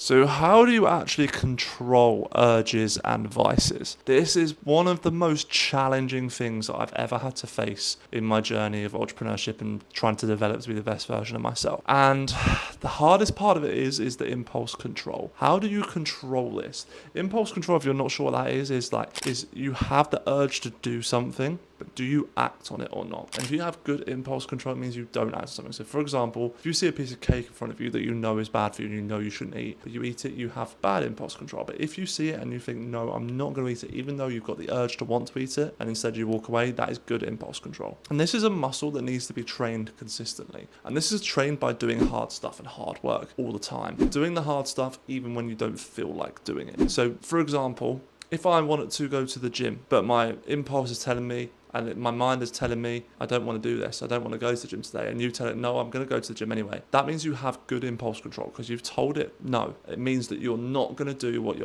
So how do you actually control urges and vices? This is one of the most challenging things that I've ever had to face in my journey of entrepreneurship and trying to develop to be the best version of myself. And the hardest part of it is the impulse control. How do you control this? Impulse control, if you're not sure what that is you have the urge to do something, but do you act on it or not? And if you have good impulse control, it means you don't act on something. So for example, if you see a piece of cake in front of you that you know is bad for you and you know you shouldn't eat, but you eat it, you have bad impulse control. But if you see it and you think, no, I'm not going to eat it, even though you've got the urge to want to eat it, and instead you walk away, that is good impulse control. And this is a muscle that needs to be trained consistently. And this is trained by doing hard stuff and hard work all the time. Doing the hard stuff even when you don't feel like doing it. So for example, if I wanted to go to the gym, but my impulse is telling me, and my mind is telling me, I don't want to do this, I don't want to go to the gym today, and you tell it, no, I'm going to go to the gym anyway. That means you have good impulse control because you've told it no. It means that you're not going to do what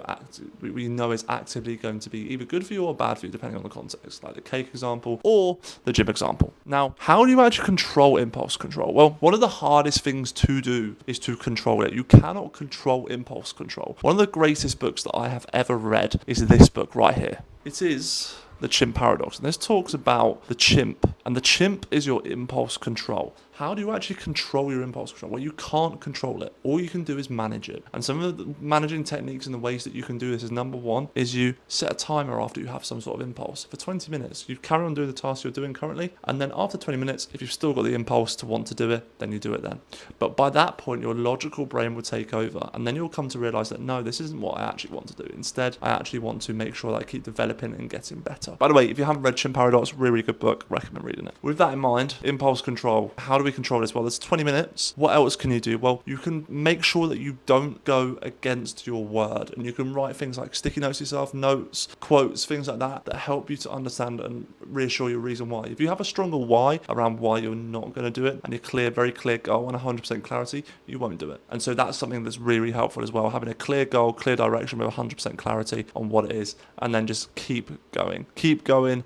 we know is actively going to be either good for you or bad for you, depending on the context, like the cake example or the gym example. Now, how do you actually control impulse control? Well, one of the hardest things to do is to control it. You cannot control impulse control. One of the greatest books that I have ever read is this book right here. It is The Chimp Paradox. And this talks about the chimp. And the chimp is your impulse control. How do you actually control your impulse control? Well, you can't control it. All you can do is manage it. And some of the managing techniques and the ways that you can do this is, number one, is you set a timer after you have some sort of impulse. For 20 minutes, you carry on doing the task you're doing currently. And then after 20 minutes, if you've still got the impulse to want to do it, then you do it then. But by that point, your logical brain will take over. And then you'll come to realize that, no, this isn't what I actually want to do. Instead, I actually want to make sure that I keep developing and getting better. By the way, if you haven't read Chimp Paradox, really good book, recommend reading it. With that in mind, impulse control, how do we control this? Well, there's 20 minutes. What else can you do? Well, you can make sure that you don't go against your word, and you can write things like sticky notes to yourself, notes, quotes, things like that help you to understand and reassure your reason why. If you have a stronger why around why you're not going to do it, and you're clear, very clear goal and 100% clarity, you won't do it. And so that's something that's really helpful as well, having a clear goal, clear direction with 100% clarity on what it is, and then just keep going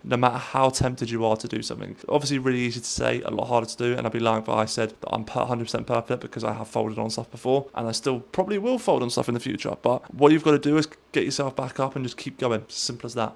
no matter how tempted you are to do something. Obviously really easy to say, a lot harder to do, and I'd be lying if I said that I'm 100% perfect, because I have folded on stuff before, and I still probably will fold on stuff in the future. But what you've got to do is get yourself back up and just keep going. Simple as that.